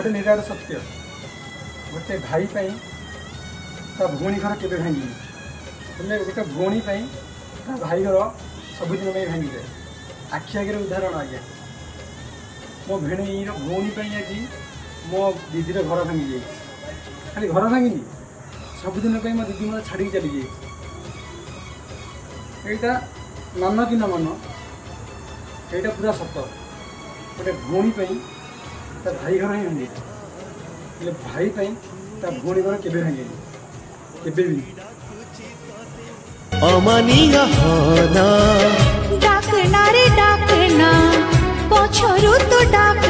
गोटे निराट सत्य गोटे भाई ता भौणी घर केवे भांगी बोले गोटे भौणी ता भाई घर सबुदिन भांगी जाए आखि आगे उदाहरण आज्ञा मो भेणी भौणी आज मो दीदी घर भांगी जाए खाली घर भांगी सबुदिन मो दीदी मतलब छाड़ी चली जाए यहाँ मान कि न मान यहाँ पूरा सत गोटे भौणी ता भाई घर ही भांगी भाई ता भौणी घर केवे भांगे केवे भी अमानिया होना डाकना रे डाकना पछरु तो डाक